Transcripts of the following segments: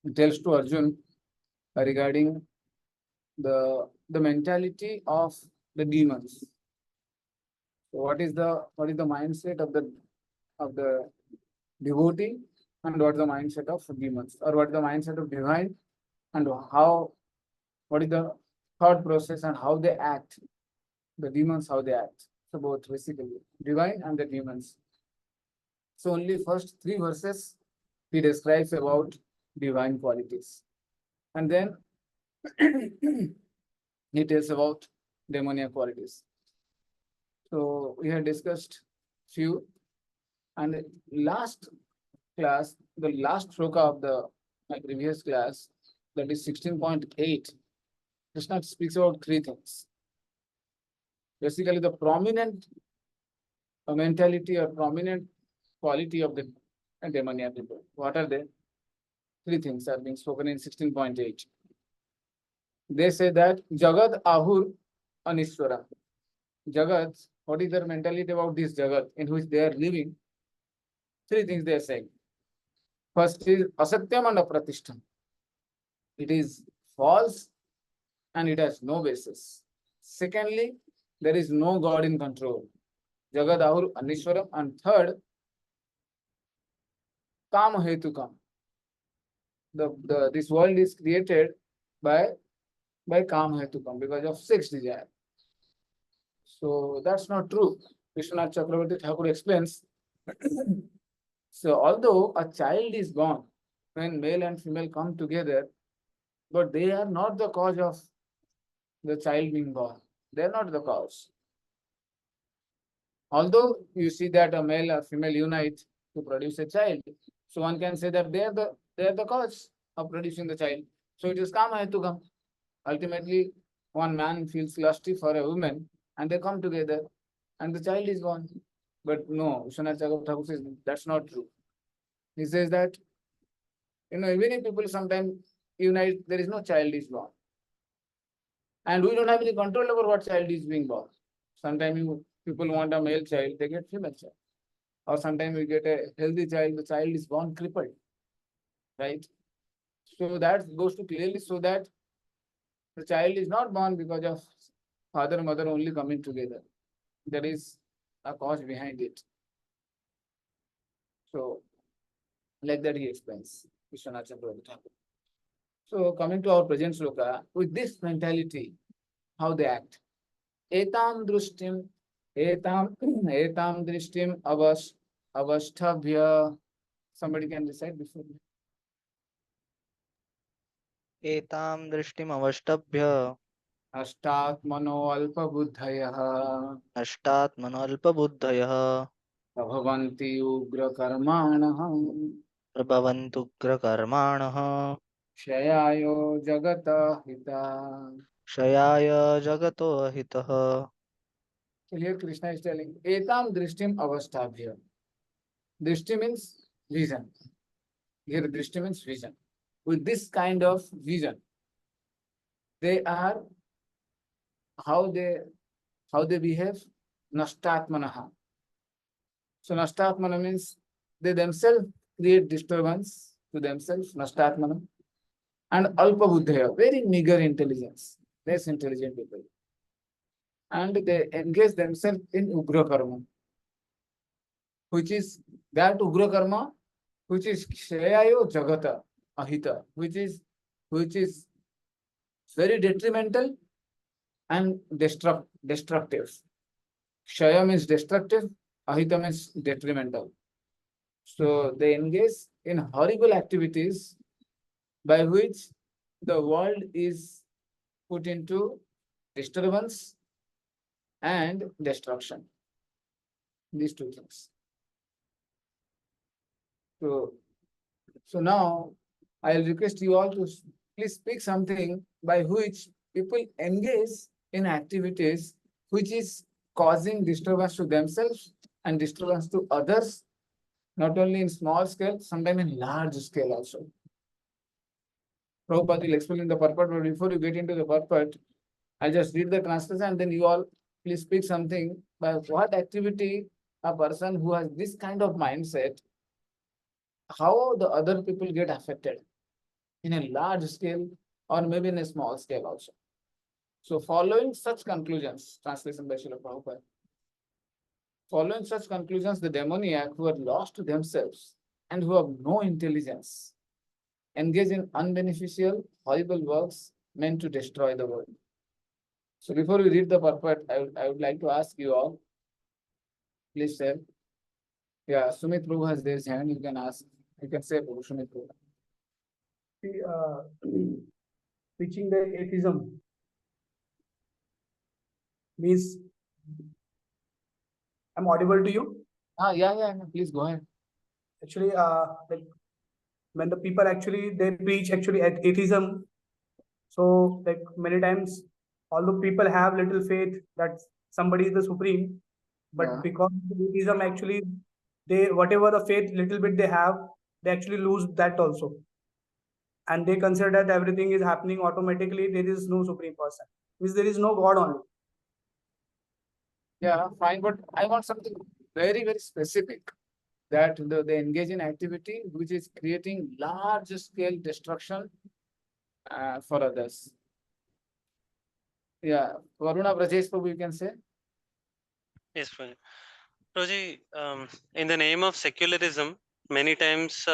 He tells to Arjun regarding the mentality of the demons. So what is the mindset of the devotee, and what is the mindset of demons, or what is the mindset of divine, and how what is the thought process and how they act, the demons how they act. So both basically divine and the demons. So only first three verses he describes about divine qualities, and then he tells about demoniac qualities. So we have discussed few, and last class, the last shloka of the my previous class, that is 16.8, Krishna speaks about three things. Basically, the prominent mentality or prominent quality of the demoniac people. What are they? Three things are being spoken in 16.8. They say that Jagat Ahur Aniswara. Jagat, what is their mentality about this Jagat in which they are living? Three things they are saying. First is Asatyam and Apratishtam. It is false and it has no basis. Secondly, there is no God in control. Jagat Ahur Aniswaram. And third, Kama Hetukam. This world is created by Kama Hetukam, because of sex desire. So that's not true. Vishwanath Chakravarti Thakur explains. So although a child is born when male and female come together, but they are not the cause of the child being born. They are not the cause. Although you see that a male or female unite to produce a child, so one can say that they are the cause of producing the child. So it is Kama Hetukam. Ultimately, one man feels lusty for a woman and they come together and the child is born. But no, Vishwanath Chakravarti Thakur says that's not true. He says that, even if people sometimes unite, there is no child is born. And we don't have any control over what child is being born. Sometimes people want a male child, they get female child. Or sometimes we get a healthy child, the child is born crippled. Right? So that goes to clearly so that the child is not born because of father and mother only coming together. There is a cause behind it. So, like that he explains, Vishwanath Chakravarti Thakur. So, coming to our present sloka, with this mentality, how they act. Etam drushtim, etam drishtim avashthabhya. Somebody can recite before me. एतां दृष्टिमवष्टभ्य Ashtatmano alpabudhayah नष्टात्मनोऽल्पबुद्धयः prabhavanti ugra karmanah प्रभवन्तुग्रकर्माणः क्षयायो jagata hita. क्षयाय जगतो हितः. So here Krishna is telling, etam drishtim avastabhya. Drishti means vision. Here drishti means vision. With this kind of vision, they are how they behave. Nashtatmanaha. So nashtatmana means they themselves create disturbance to themselves. Nashtatmana. And alpabuddhaya, very meager intelligence, less intelligent people. And they engage themselves in ugra karma, which is that ugra karma, which is kshayayo jagata ahita, which is very detrimental and destructive. Kshaya means destructive, ahita means detrimental. So they engage in horrible activities by which the world is put into disturbance and destruction. These two things. So now I'll request you all to please speak something by which people engage in activities which is causing disturbance to themselves and disturbance to others, not only in small scale, sometimes in large scale also. Prabhupada will explain the purport, but before you get into the purport, I'll just read the translation and then you all please speak something by what activity a person who has this kind of mindset, how the other people get affected. in a large scale or maybe in a small scale also. So following such conclusions, translation by Srila Prabhupada, following such conclusions, the demoniac who are lost to themselves and who have no intelligence engage in unbeneficial, horrible works meant to destroy the world. So before we read the purport, I would like to ask you all, please share. Yeah, Sumit Prabhu has raised hand. You can ask. You can say, Prabhu, Sumit Prabhu. See, preaching the atheism means I'm audible to you. Yeah, please go ahead. Actually, like when the people actually they preach actually atheism, so like many times, although people have little faith that somebody is the supreme, but Yeah. because of atheism actually they whatever the faith little bit they have, they actually lose that also, and they consider that everything is happening automatically. There is no supreme person, means there is no God only. Yeah, fine, but I want something very, very specific that they engage in activity which is creating large scale destruction for others. Yeah, Varuna Brajesh Prabhu, you can say. Yes, Prabhuji. Prabhuji, in the name of secularism, many times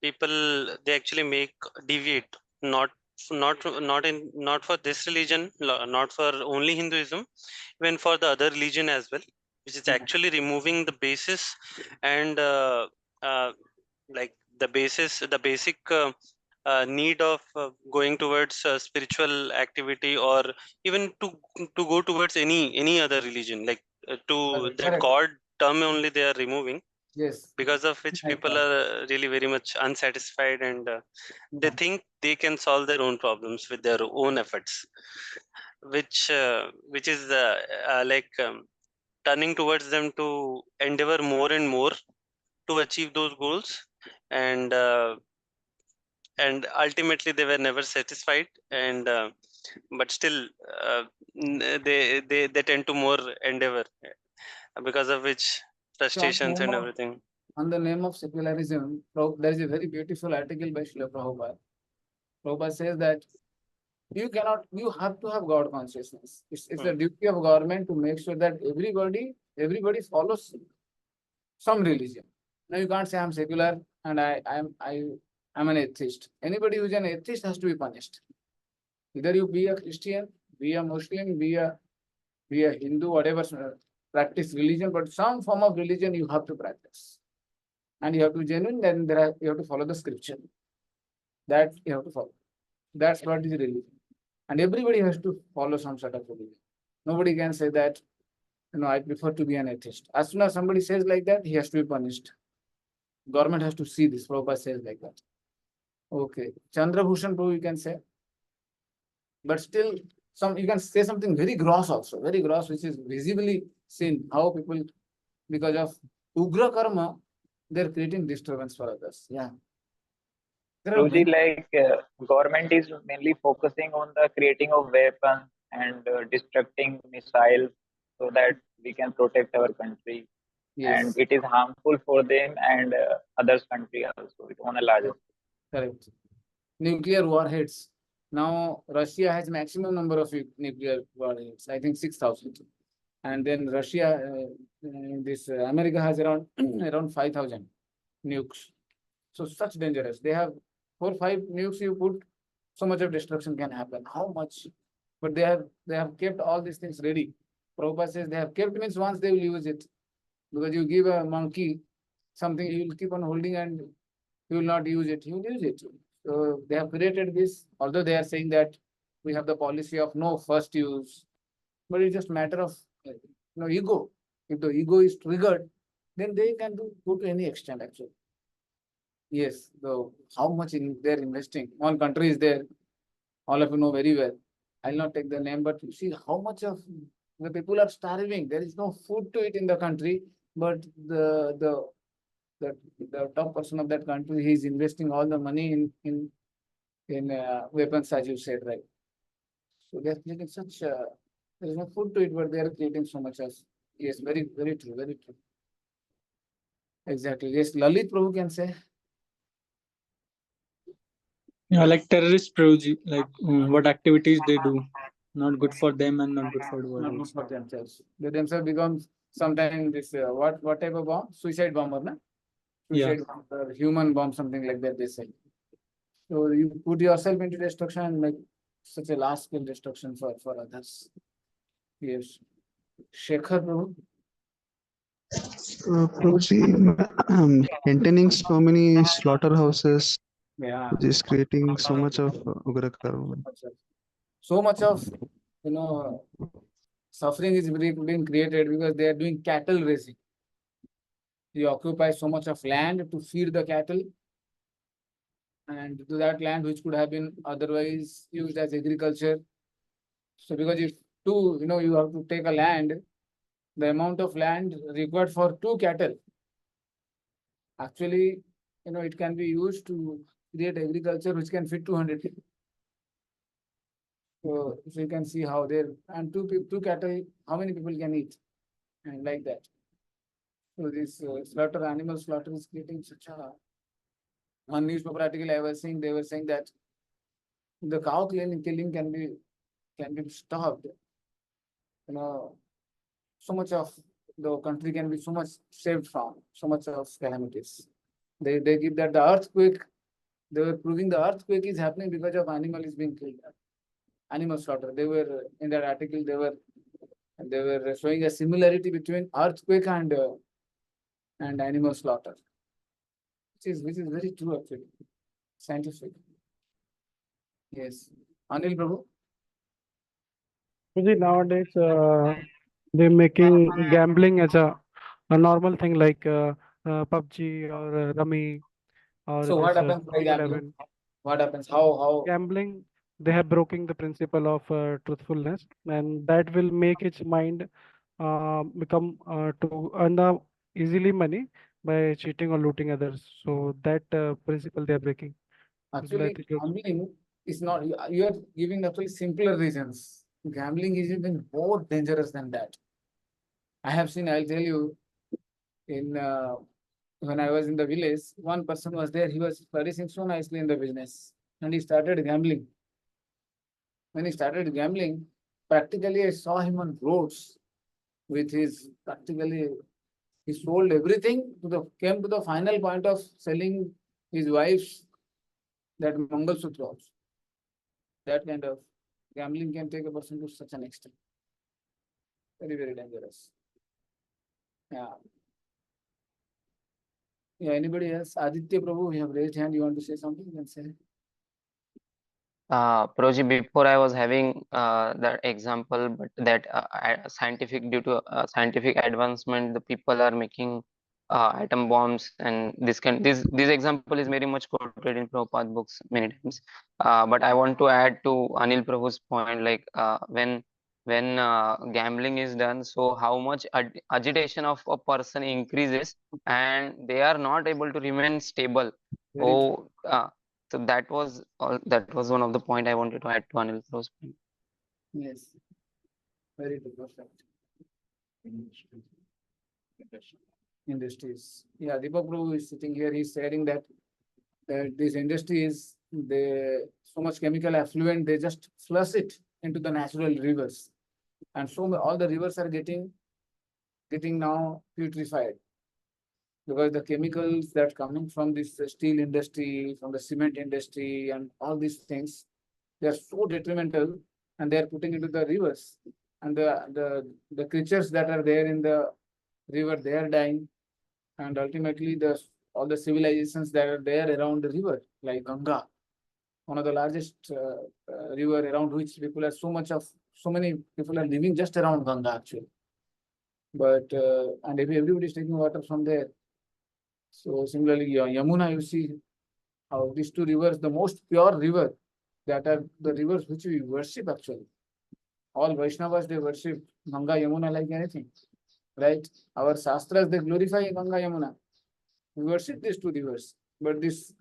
people they actually make deviate, not not for this religion, not for only Hinduism, even for the other religion as well, which is Yeah. actually removing the basis and uh, like the basic need of going towards spiritual activity, or even to go towards any other religion, like to Correct, that correct. God term only they are removing, Yes. because of which I people thought. are really very much unsatisfied, and they Yeah. think they can solve their own problems with their own efforts, which is turning towards them to endeavor more and more to achieve those goals, and and ultimately they were never satisfied, and but still uh, they tend to more endeavor, because of which So frustrations and everything. on the name of secularism, there is a very beautiful article by Srila Prabhupada. Prabhupada says that you have to have God consciousness. It's the duty of government to make sure that everybody follows some religion. Now you can't say I'm secular and I'm an atheist. Anybody who's an atheist has to be punished. Either you be a Christian, be a Muslim, be a Hindu, whatever practice religion, but some form of religion you have to practice. And you have to be genuine, then you have to follow the scripture. That you have to follow. That's what is religion. And everybody has to follow some sort of religion. Nobody can say that, I prefer to be an atheist. As soon as somebody says like that, he has to be punished. Government has to see this. Prabhupada says like that. Okay. Chandra Bhushan Prabhu, you can say. But still, you can say something very gross also, very gross, which is visibly seen how people, because of Ugra Karma, they're creating disturbance for others. Yeah. Guruji, like government is mainly focusing on the creating of weapons and destructing missiles so that we can protect our country. And Yes. it is harmful for them and others country also on a larger scale. Correct. Nuclear warheads. Now Russia has maximum number of nuclear warheads. I think 6,000. And then America has around around 5,000 nukes. So such dangerous. They have 4, 5 nukes. You put, so much of destruction can happen. How much? But they have kept all these things ready. Prabhupada says they have kept means once they will use it. Because you give a monkey something, he will keep on holding and he will not use it. He will use it. So they have created this, although they are saying that we have the policy of no first use, but it's just matter of ego. If the ego is triggered, then they can go to any extent actually. Yes, how much they're investing. One country is there, all of you know very well. I'll not take the name, but you see how much of the people are starving. There is no food to eat in the country, but the top person of that country, he's investing all the money in weapons, as you said, right? So they're creating such. There is no food to eat, but they are creating so much as. Yes, very, very true, very true. Exactly. Yes, Lalit Prabhu can say. Yeah, like terrorist Prabhuji, like what activities they do, not good for them and not good for the world. Not good also. for themselves. They themselves become sometimes this what type of bomb? Suicide bomber, na? Yeah. Suicide bomb, or human bomb, something like that. They say. So you put yourself into destruction and make such a large scale destruction for others. Yes. Shekhar Prabhu. Prabhuji, maintaining so many slaughterhouses, Yeah. which is creating so much of ugra karma. So much of you know suffering is being created because they are doing cattle raising. You occupy so much of land to feed the cattle, and to that land which could have been otherwise used as agriculture. So because if two, you have to take a land, the amount of land required for two cattle, actually, it can be used to create agriculture which can fit 200 people. So you can see how there, and two cattle, how many people can eat, and like that. So this animal slaughter is creating such a. One newspaper article I was seeing, they were saying that the cow killing can be stopped. So much of the country can be so much saved from so much of calamities. They give that the earthquake. They were proving the earthquake is happening because of animal is being killed. Animal slaughter. They were in that article. They were showing a similarity between earthquake and animal slaughter, which is very true actually, scientific. Yes, Anil Prabhu. See, nowadays, they're making gambling as a normal thing like PUBG or Rummy or So what this happens by gambling? 11. What happens? How? Gambling, they have broken the principle of truthfulness, and that will make its mind become to earn the easily money by cheating or looting others. So that principle they are breaking. Actually, gambling is not. You are giving actually simpler reasons. Gambling is even more dangerous than that. I have seen. I'll tell you. In when I was in the village, one person was there. He was flourishing so nicely in the business, and he started gambling. When he started gambling, practically I saw him on roads with his practically he sold everything came to the final point of selling his wife's that Mangal Sutra also. That kind of gambling can take a person to such an extent. Very, very dangerous. Yeah. Yeah, anybody else? Aditya Prabhu, you have raised hand. You want to say something? You can say. Proji, before I was having that example, but that scientific due to scientific advancement, the people are making atom bombs, and this example is very much quoted in Prabhupada books many times. But I want to add to Anil Prabhu's point, like when gambling is done, so how much agitation of a person increases, and they are not able to remain stable. Very true. So that was one of the point I wanted to add to Anil Prabhu's point. Yes. Very good. Perfect. Industries. Yeah, Deepak Prabhu is sitting here. He's saying that this industry is so much chemical effluent. They just flush it into the natural rivers, and all the rivers are getting now putrefied because the chemicals that coming from this steel industry, from the cement industry, and all these things, they are so detrimental, and they are putting into the rivers, and the creatures that are there in the river, they are dying, and ultimately all the civilizations that are there around the river, like Ganga, one of the largest river around which so many people are living just around Ganga actually. But and everybody is taking water from there. So similarly, Yamuna, you see how these two rivers, the most pure river, that are the rivers which we worship actually. All Vaishnavas, they worship Ganga, Yamuna like anything, right? Our Shastras, they glorify Ganga, Yamuna. We worship these two rivers. But this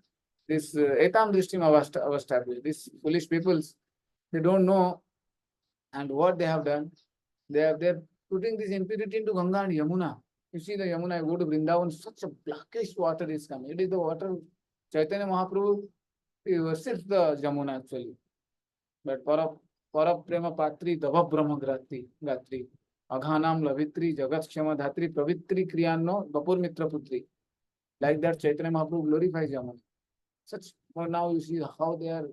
etam drishtim avastha, these foolish peoples, they don't know, and what they have done, they're putting this impurity into Ganga and Yamuna. You see the Yamuna, you go to Vrindavan, such a blackish water is coming. It is the water Chaitanya Mahaprabhu he worships the Jamuna actually. But Paraprema Patri Dava Brahma Gatri Aghanam Lavitri Jagat Kshama Dhatri Pravitri Kriyanno Vapur Mitra Putri. Like that, Chaitanya Mahaprabhu glorifies Jamuna. Such, for now you see how they are,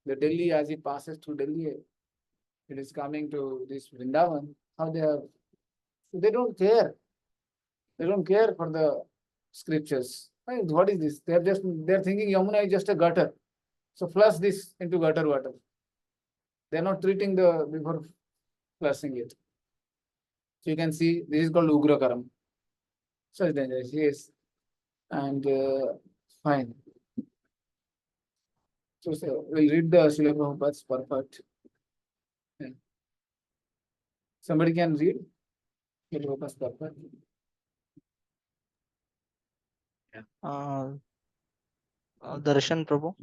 the Delhi as it passes through Delhi, it is coming to this Vrindavan, how they are, they don't care. They don't care for the scriptures. What is this? They're thinking Yamuna is just a gutter. So flush this into gutter water. They're not treating the before flushing it. So you can see this is called Ugra Karam. So it's dangerous, yes. And fine. So we'll read the Srila Prabhupada's purport. Yeah. Somebody can read Srila Prabhupada's purport. Darshan Prabhu.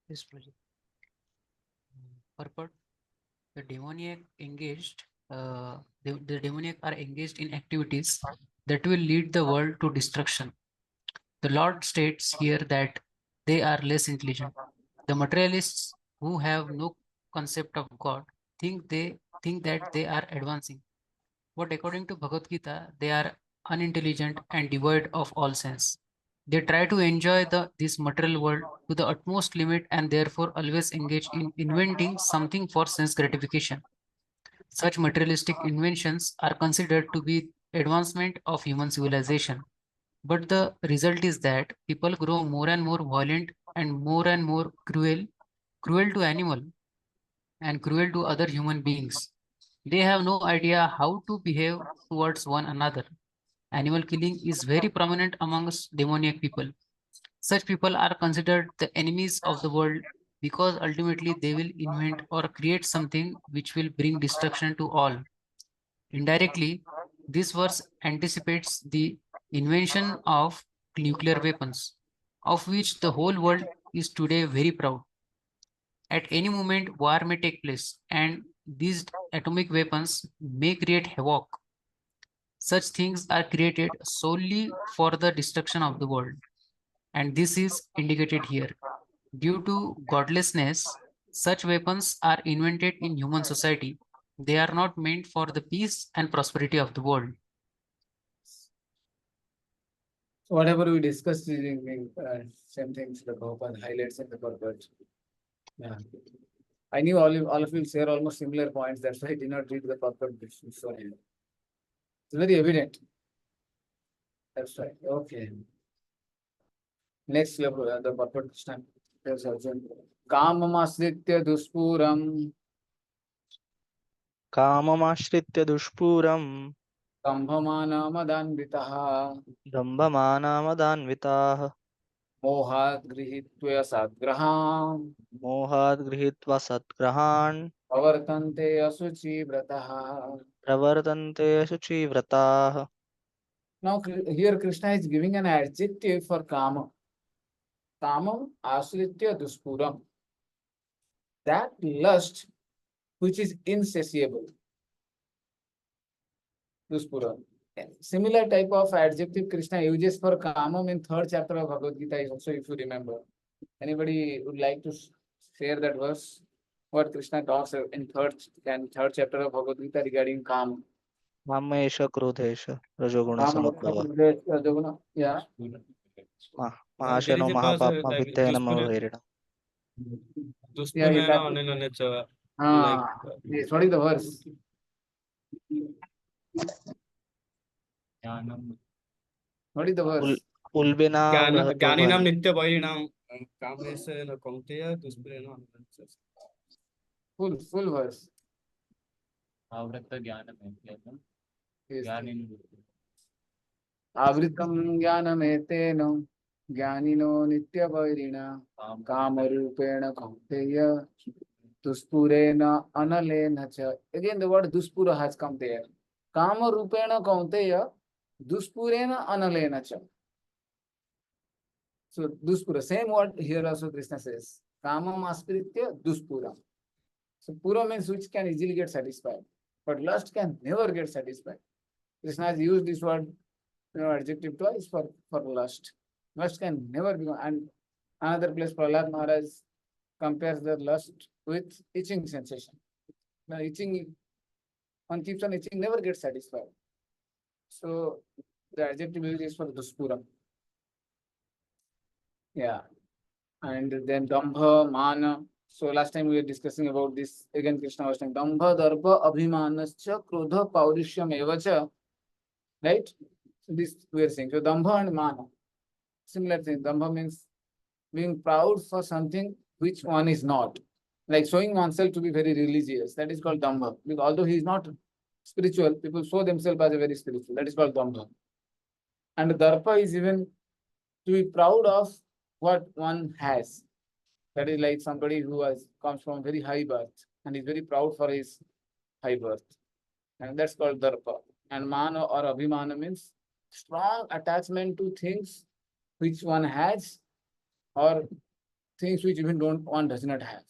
Yes, Prabhuji. Purport: the demoniac engaged, the demoniac are engaged in activities that will lead the world to destruction. The Lord states here that they are less intelligent. The materialists who have no concept of God think that they are advancing. But according to Bhagavad Gita, they are unintelligent and devoid of all sense. They try to enjoy this material world to the utmost limit and therefore always engage in inventing something for sense gratification. Such materialistic inventions are considered to be advancement of human civilization. But the result is that people grow more and more violent and more cruel to animal and cruel to other human beings. They have no idea how to behave towards one another. Animal killing is very prominent amongst demoniac people. Such people are considered the enemies of the world because ultimately they will invent or create something which will bring destruction to all. Indirectly, this verse anticipates the invention of nuclear weapons, of which the whole world is today very proud. At any moment, war may take place, and these atomic weapons may create havoc. Such things are created solely for the destruction of the world, and this is indicated here. Due to godlessness, such weapons are invented in human society. They are not meant for the peace and prosperity of the world. So whatever we discussed, same things the Prabhupada highlights in the purport. Yeah. I knew all of you will share almost similar points. That's why I did not read the purport beforehand. It's very evident. That's right. Okay. Next, the purport this time. There's Arjun. Kamamasritya duspuram Kamamashritya dushpuram kambhamana madanvitaha dambhamanamadhanvitaah mohat grihitva sadgraham mohat grihitva satgrahan pavartante asuchi vrataha. pravartante suchivrataah. Now here Krishna is giving an adjective for kama. Kamam asritya duspuram. That lust which is insatiable. Duspuram. Similar type of adjective Krishna uses for kamam in 3rd chapter of Bhagavad Gita also, if you remember. Anybody would like to share that verse? What Krishna talks in 3rd chapter of Bhagavad Gita regarding kam. Mamesha krodhesha rajoguna samudbhava. Yeah. Mahashano mahapapma vittayana mavairina. Yeah, yes, what is the verse? What is the verse? Ulbinam ज्ञानिनाम नित्य वैरिणाम कामेशेन कौन्तेय दुष्प्रेण Full verse. आवृतम ज्ञानमेतेन ज्ञानिनो नित्यवैरिणा कामरूपेण कौन्तेय दुष्पुरेण अनलेन च. Again the word duspura has come there. Kamarupena kaunteya duspurena analena cha. So duspura, same word here also Krishna says. Kamam aspiritya duspura. So pura means which can easily get satisfied, but lust can never get satisfied. Krishna has used this word, adjective twice for lust. Lust can never be. And another place, Prahlad Maharaj compares the lust with itching sensation. Now, itching, one keeps on itching, never gets satisfied. So the adjective used is for duspura. Yeah. And then dambha, mana. So last time we were discussing about this. Again, Krishna was saying dambha, darpa, abhimanascha, krodha, paurishyam evacha. Right? So this we are saying. So dambha and mana. Similar thing. Dambha means being proud for something which one is not. Like showing oneself to be very religious. That is called dambha. Because although he is not spiritual, people show themselves as a very spiritual. That is called dambha. And darpa is even to be proud of what one has. That is like somebody who comes from very high birth and is very proud for his high birth. And that's called darpa. And mana or abhimana means strong attachment to things which one has or things which even one does not have.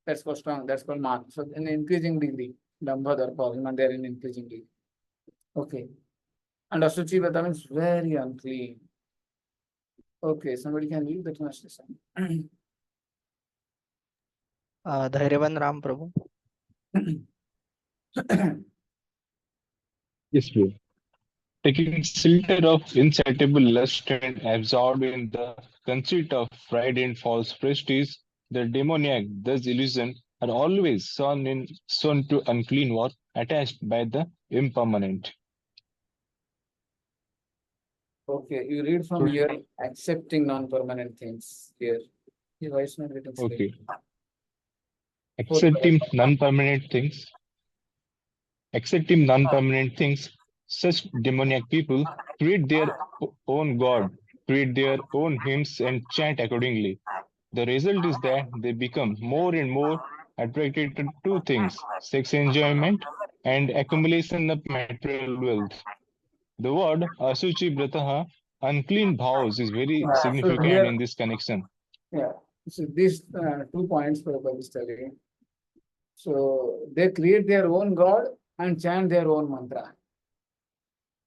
That's called strong, that's called mana. So in increasing degree, dambha, darpa, abhimana, they are in increasing degree. Okay. And asuchi vata means very unclean. Okay, somebody can read the translation. धैर्यवान राम प्रभु. Yes, bro. Taking shelter of insatiable lust and absorbed in the conceit of pride and false prestige, the demoniac, thus illusion, are always sown to unclean work, attached by the impermanent. Okay, you read from here, accepting non-permanent things here. Why is not written straight? Okay. Accepting non-permanent things. Accepting non-permanent things, such demoniac people create their own god, create their own hymns and chant accordingly. The result is that they become more and more attracted to two things, sex enjoyment and accumulation of material wealth. The word asuchi brataha, unclean vows, is very So significant here, in this connection. yeah, so these 2 points for the study. So they create their own god and chant their own mantra.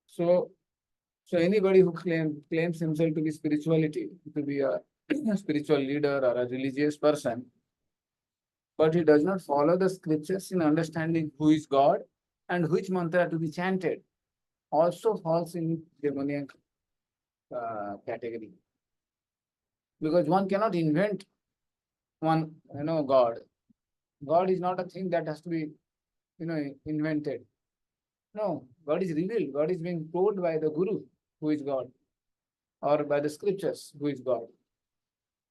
So anybody who claims himself to be spirituality, to be a spiritual leader or a religious person, but he does not follow the scriptures in understanding who is God and which mantra to be chanted, also falls in demoniac category. Because one cannot invent one, God. God is not a thing that has to be, invented. No, God is revealed. God is being told by the Guru, who is God, or by the scriptures, who is God.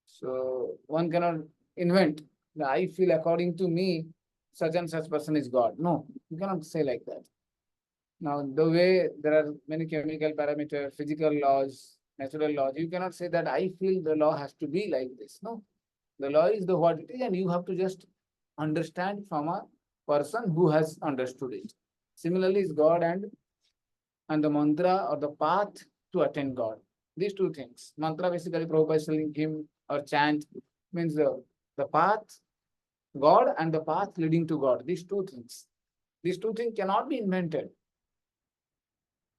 So one cannot invent. I feel according to me, such and such person is God. No, you cannot say like that. Now, the way there are many chemical parameters, physical laws, natural laws, you cannot say that I feel the law has to be like this. No, the law is the what it is, and you have to just understand from a person who has understood it. Similarly, is God and the mantra or the path to attain God. These two things. Mantra basically Prabhupada is telling him or chant means the path, God and the path leading to God. These two things. These two things cannot be invented.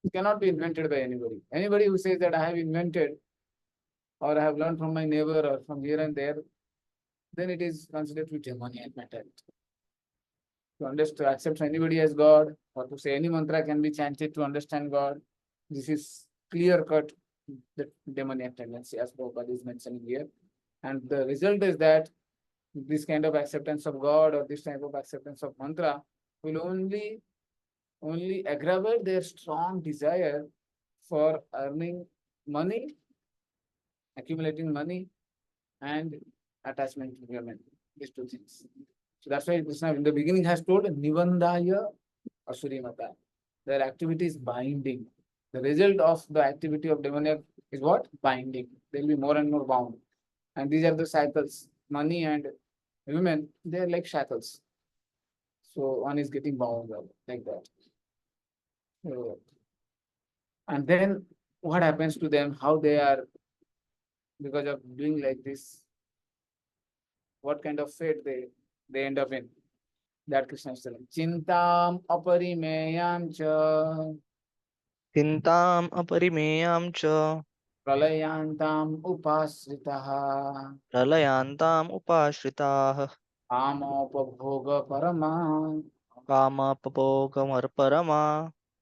It cannot be invented by anybody. Anybody who says that I have invented or I have learned from my neighbor or from here and there, then it is considered to be demoniac mentality. To accept anybody as God or to say any mantra can be chanted to understand God, this is clear cut the demoniac tendency as Prabhupada is mentioning here. And the result is that this kind of acceptance of God or this type of acceptance of mantra will only aggravate their strong desire for earning money, accumulating money, and attachment to women. These two things. So that's why Krishna in the beginning has told Nivandaya Asurimata. Their activity is binding. The result of the activity of demoniac is what? Binding. They will be more and more bound. And these are the cycles. Money and women, they are like shackles. So one is getting bound like that. So, and then what happens to them? How they are, because of doing like this, what kind of fate they end up in? That Krishna is telling. Chintam aparimeyam cha. चिन्ताम् अपरिमेयां च Pralayantam upasritaha प्रलयान्ताम् उपाश्रिताः kamopabhoga parama कामपभोगमर्परमा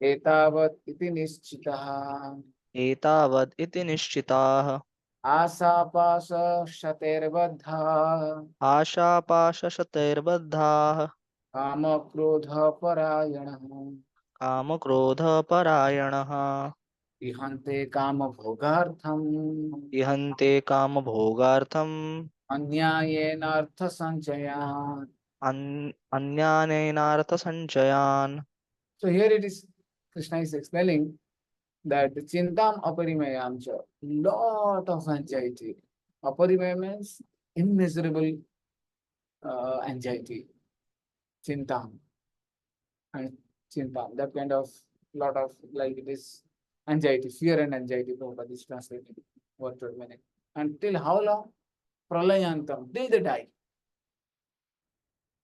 etavat iti nischitaha एतावद् इति निश्चिताः asapasa shaterbaddha आशापाशशतैर्बद्धाः kama krodha parayana कामक्रोधपरायणः ihante kama bhogartham इहन्ते कामभोगार्थम् अन्यायेन earth sanchayan. अन्यानेनार्थसञ्चयान्. So here it is, Krishna is explaining that the chintam aparimayam cha, lot of anxiety. Aparimaya means immeasurable anxiety. Chintam and chintam, that kind of lot of like it is anxiety, fear and anxiety. Prabhupada is translating word to meaning. Until how long? Pralayantam, till the die.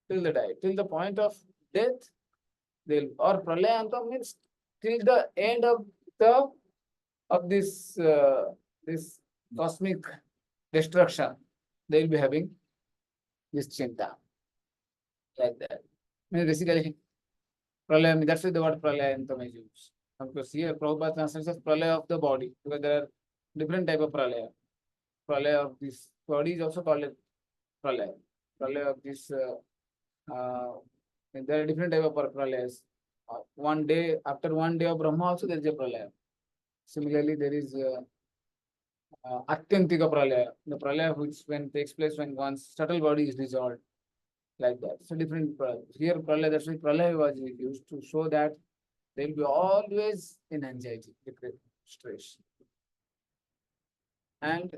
Till the die, till the point of death. They'll, or pralayantam means till the end of this this cosmic destruction, they will be having this chinta like that. Means basically, pralaya, that's why the word pralayantam is used. Because here Prabhupada translates as pralaya of the body, because there are different type of pralaya. Pralaya of this body is also called pralaya. Pralaya of this, there are different type of pralayas. One day, after 1 day of Brahma also there is a pralaya. Similarly, there is Atyantika pralaya, the pralaya which when takes place when one's subtle body is dissolved, like that. So different pralaya. Here pralaya, that's why pralaya was used to show that they will be always in anxiety, depression, stress. And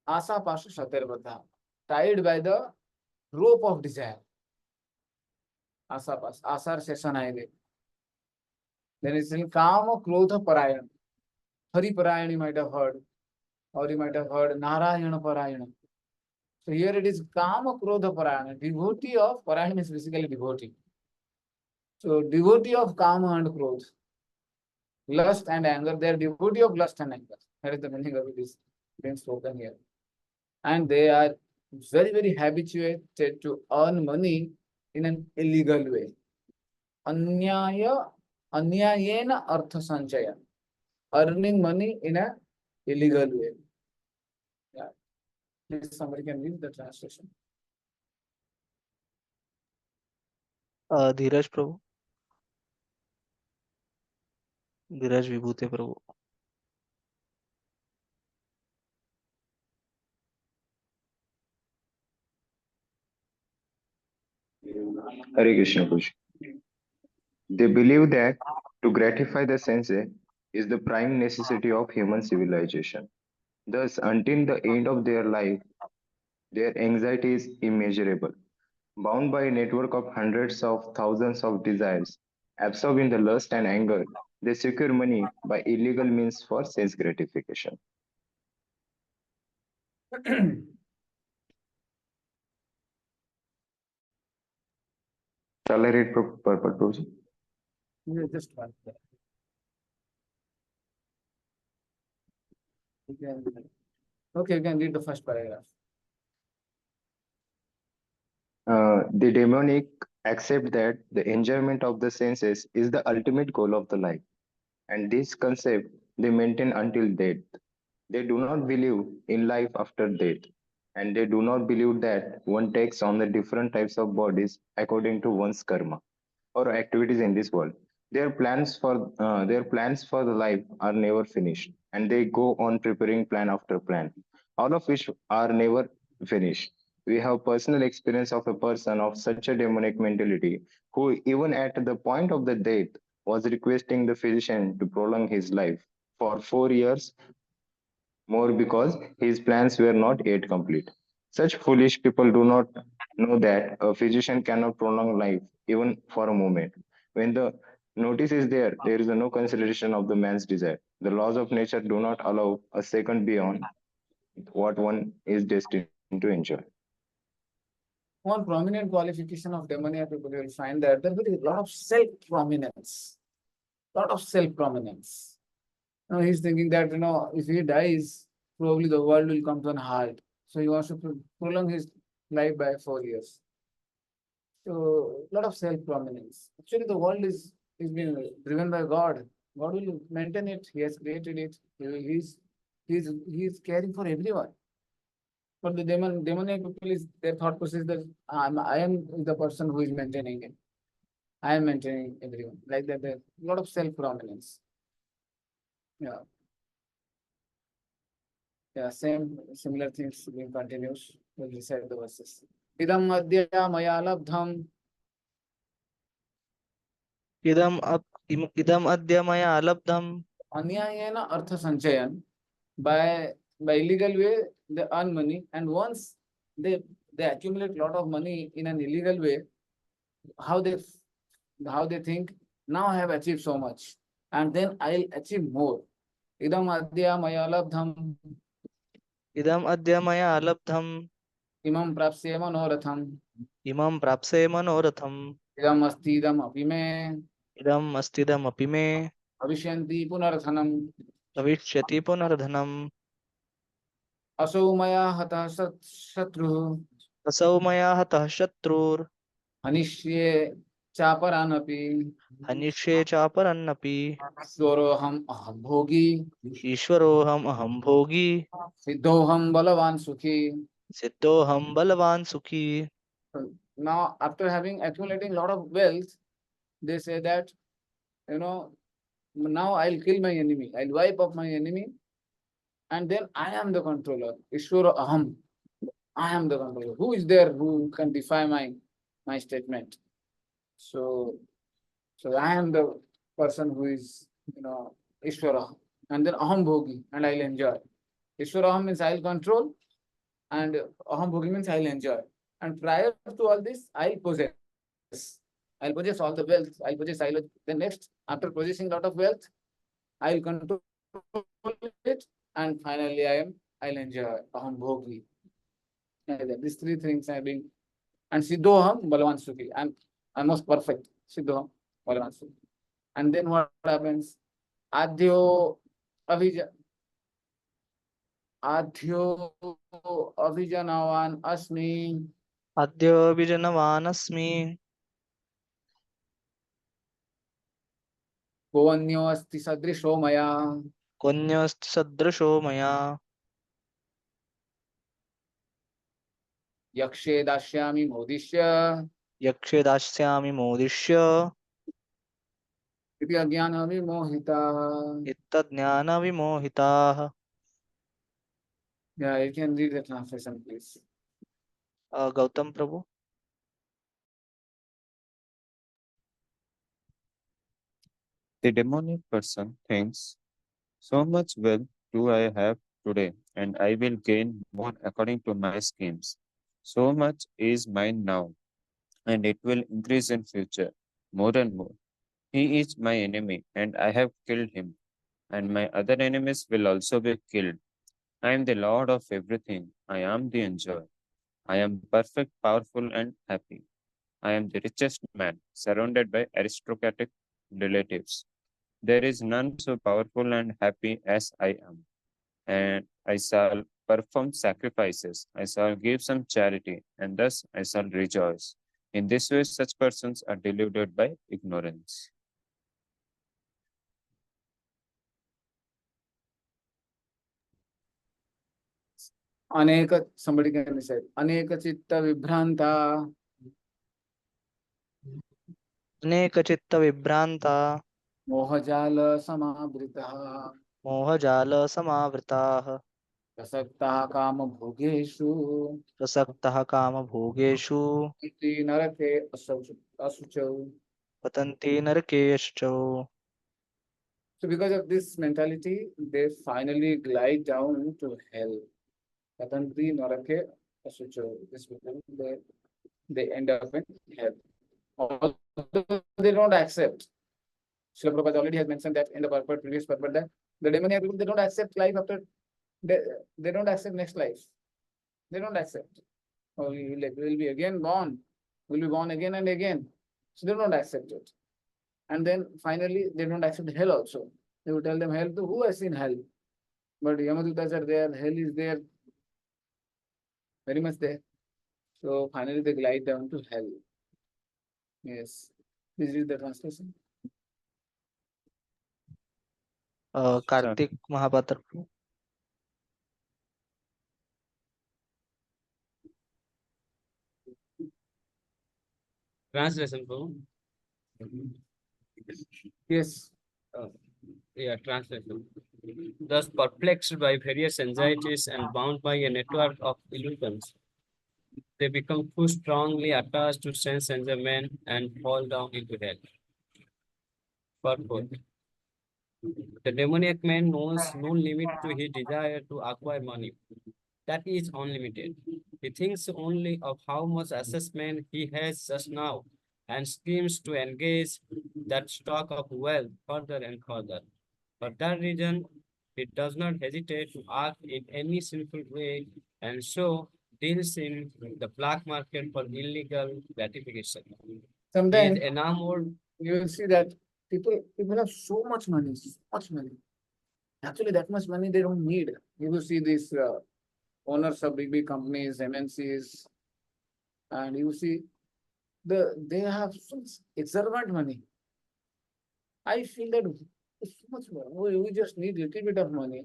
asa pasha shatervata, tied by the rope of desire. Asa pas, asar sesanaide. Then it's in kama krodha parayan. Hari parayan you might have heard, or you might have heard Narayana parayana. So here it is kama krodha parayana, devotee of parayana is basically devotee. So devotee of kama and krodha, lust and anger, they are devotee of lust and anger. That is the meaning of it is being spoken here. And they are very, very habituated to earn money in an illegal way. Anyayena artha sanchaya. Earning money in a illegal way. Yeah. Please, somebody can read the translation. Dheeraj Prabhu, Dheeraj Vibhuti Prabhu. Hare Krishna Push. They believe that to gratify the senses is the prime necessity of human civilization. Thus, until the end of their life, their anxiety is immeasurable. Bound by a network of hundreds of thousands of desires, absorbed in the lust and anger, they secure money by illegal means for sense gratification. Shall I read purport, Prabhuji? Just one. Okay, you can read the first paragraph. The demonic accept that the enjoyment of the senses is the ultimate goal of the life, and this concept they maintain until death. They do not believe in life after death, and they do not believe that one takes on the different types of bodies according to one's karma or activities in this world. Their plans for the life are never finished, and they go on preparing plan after plan, all of which are never finished. We have personal experience of a person of such a demonic mentality who, even at the point of the death, was requesting the physician to prolong his life for 4 years more because his plans were not yet complete. Such foolish people do not know that a physician cannot prolong life even for a moment. When the notice is there, there is no consideration of the man's desire. The laws of nature do not allow a second beyond what one is destined to enjoy. One prominent qualification of demoniac people, you will find that there will be a lot of self-prominence. Lot of self-prominence. Now he's thinking that, if he dies, probably the world will come to an halt. So he wants to prolong his life by 4 years. So a lot of self-prominence. Actually, the world is being driven by God. God will maintain it. He has created it. He's caring for everyone. But the demonic people is their thought process that I am the person who is maintaining it. I am maintaining everyone. Like that, there's a lot of self-prominence. Yeah. Yeah, similar things being continues. We'll recite the verses. Idam adya maya labdham. idam adya maya labdham. Anyayena artha sanchayan. By illegal way, they earn money, and once they accumulate a lot of money in an illegal way, how they think, now I have achieved so much, and then I'll achieve more. Idam adya maya labdham. Idam adya maya labdham. Imam prapse manoratham. Imam prapse manoratham. Idam asti idam api me. Idam astidam api me. Bhavishyanti punarthanam. Bhavishyati punardhanam. Asau maya hatah shatruh. असौ मया हतः शत्रुर् Hanishye chaparanapi. हनिष्ये चापरन्नपि Sworoham aham bhogi. ईश्वरोऽहम् अहं भोगी Siddhoham balavan sukhi. सिद्धोऽहं बलवान् सुखी. Now, after having accumulating a lot of wealth, they say that, now I'll kill my enemy. I'll wipe off my enemy, and then I am the controller. Ishvara aham. I am the controller. Who is there who can defy my statement? So I am the person who is, Ishvara. And then aham bhogi, and I'll enjoy. Ishvara aham means I'll control, and aham bhogi means I'll enjoy. And prior to all this, I'll possess. I'll possess all the wealth. Then next, after possessing a lot of wealth, I'll control it, and finally I'll enjoy. Aham bhogi. These three things are being, and Siddhoham Balavan Sukhi. I'm most perfect. Siddhoham Balavan Sukhi. And then what happens? Adhyo Avijanavan Asmi. अद्य विजनवानस्मि Bhuvanyo Asti Sadrisho Maya. कोऽन्योऽस्ति सदृशो मया Yakshe Dashyami Modishya. यक्षे दास्यामि मोदिष्य Iti Ajnana Vimohita. इत्तज्ज्ञानविमोहिताः. Yeah, you can read the translation, please. Gautam Prabhu. The demonic person thinks, so much wealth do I have today, and I will gain more according to my schemes. So much is mine now, and it will increase in future, more and more. He is my enemy, and I have killed him, and my other enemies will also be killed. I am the Lord of everything. I am the enjoyer. I am perfect, powerful, and happy. I am the richest man, surrounded by aristocratic relatives. There is none so powerful and happy as I am. And I shall perform sacrifices. I shall give some charity, and thus I shall rejoice. In this way, such persons are deluded by ignorance. Somebody can recite. Aneka Chitta Vibhranta. अनेकचित्तविभ्रान्ता Mohajala Samabritaha. मोहजालसमावृताः Prasaktaha Kama Bhogeshu. प्रसक्तः कामभोगेषु Iti Narake Asuchau. पतन्ति नरकेषु. So because of this mentality, they finally glide down to hell. Patanti Narake Asuchau. This people, they end up in hell. Although they don't accept. Srila Prabhupada already has mentioned that in the previous purport that the demoniac people, they don't accept life after, they don't accept next life. They don't accept. Oh, we will be again born. We'll be born again and again. So they don't accept it. And then finally, they don't accept hell also. You tell them hell, who has seen hell? But Yamadutas are there, hell is there, very much there. So finally they glide down to hell. Yes. This is the translation. Karthik Mahapatra. Translation, bro. Yes. Yeah, translation. Thus perplexed by various anxieties and bound by a network of illusions, they become too strongly attached to sense enjoyment and fall down into hell. Purport. The demoniac man knows no limit to his desire to acquire money. That is unlimited. He thinks only of how much assessment he has just now and schemes to engage that stock of wealth further and further. For that reason, he does not hesitate to act in any sinful way and so deals in the black market for illegal gratification. He is Sometimes enamored. you will see that people have so much money, so much money. Actually, that much money they don't need. You will see these owners of big companies, MNCs, and you see they have so exorbitant money. I feel that it's so much money. We just need little bit of money,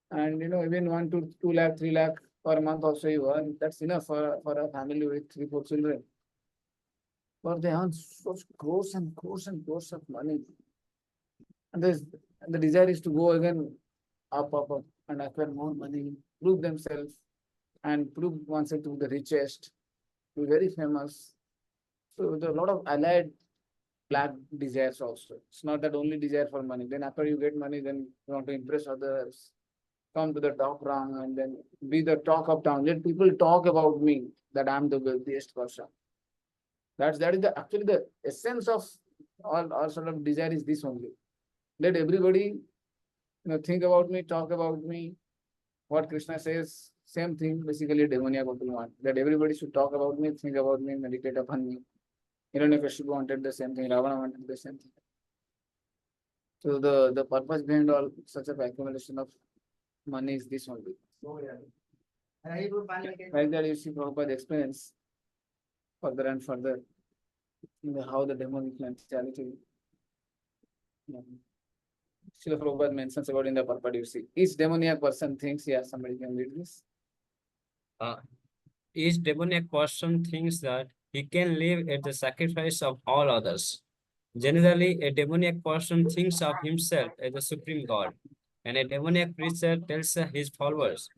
and even 1 to 2 lakh, 3 lakh per month also you earn. That's enough for a family with 3, 4 children. But they earn such crores and crores and crores of money, and the desire is to go again up, up, up, and acquire more money, prove themselves, and prove oneself to be the richest, to be very famous. So there are a lot of allied black desires also. It's not that only desire for money. Then after you get money, then you want to impress others, come to the top rung, and then be the talk of town. Let people talk about me that I'm the wealthiest person. That is actually the essence of all sort of desire is this only. Let everybody think about me, talk about me. What Krishna says, same thing basically demoniac people want. That everybody should talk about me, think about me, meditate upon me. Hiranyakashipu wanted the same thing, Ravana wanted the same thing. So the purpose behind all such of accumulation of money is this only. Like that you see Prabhupada explains further and further how the demonic mentality. Srila Prabhupada mentions about in the purport, you see. Each demoniac person thinks, yeah, somebody can read this. Each demoniac person thinks that he can live at the sacrifice of all others. Generally, a demoniac person thinks of himself as the supreme God, and a demoniac preacher tells his followers,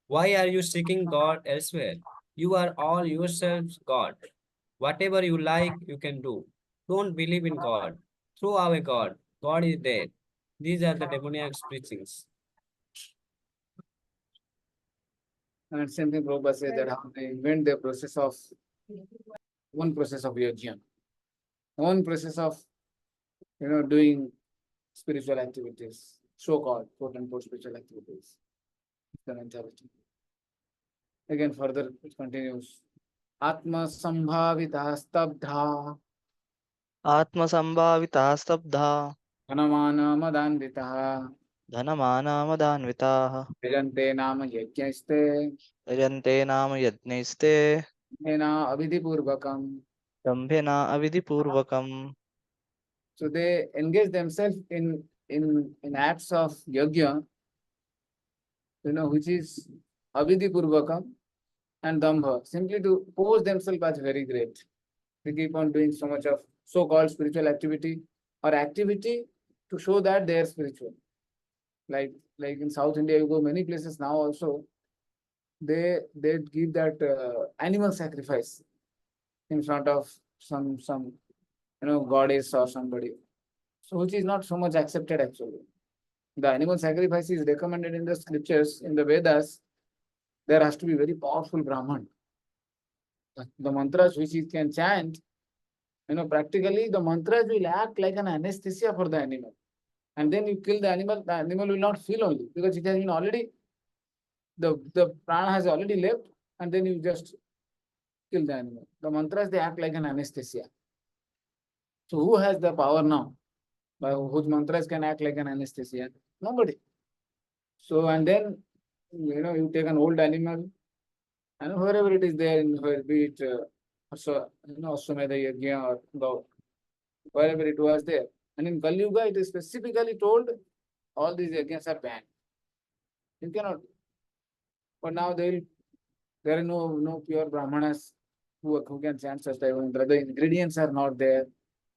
"Why are you seeking God elsewhere? You are all yourselves God. Whatever you like, you can do. Don't believe in God. Throw away God. God is dead." These are the demoniac's preachings. And same thing Prabhupada says that how they invent the process of one process of yajna, one process of doing spiritual activities, so-called quote unquote spiritual activities. The mentality. Again, further it continues. Atma sambhavita stabdha Atmasambhavita stabdha dhanamana madanditaha dhanamanamadhanvitaah yajante nama yajnaste yajante nama yajnaiste ena avidhipurvakam. dambhena avidhipurvakam. So they engage themselves in acts of yajna, which is avidhipurvakam and dambha, simply to pose themselves as very great. They keep on doing so much of so-called spiritual activity or activity to show that they are spiritual. Like in South India, you go many places now also, they give that animal sacrifice in front of some goddess or somebody. So which is not so much accepted actually. The animal sacrifice is recommended in the scriptures, in the Vedas. There has to be very powerful Brahman. The mantras which he can chant, practically the mantras will act like an anesthesia for the animal. And then you kill the animal will not feel only because it has been already, the prana has already left, and then you just kill the animal. The mantras, they act like an anesthesia. So who has the power now? by whose mantras can act like an anesthesia? Nobody. So, and then, you take an old animal, and wherever it is there, be it, Ashwamedha Yajna or wherever it was there. And in Kali Yuga, it is specifically told all these yajnas are banned. You cannot. But now there are no pure Brahmanas who can chant such type of mantra. The ingredients are not there.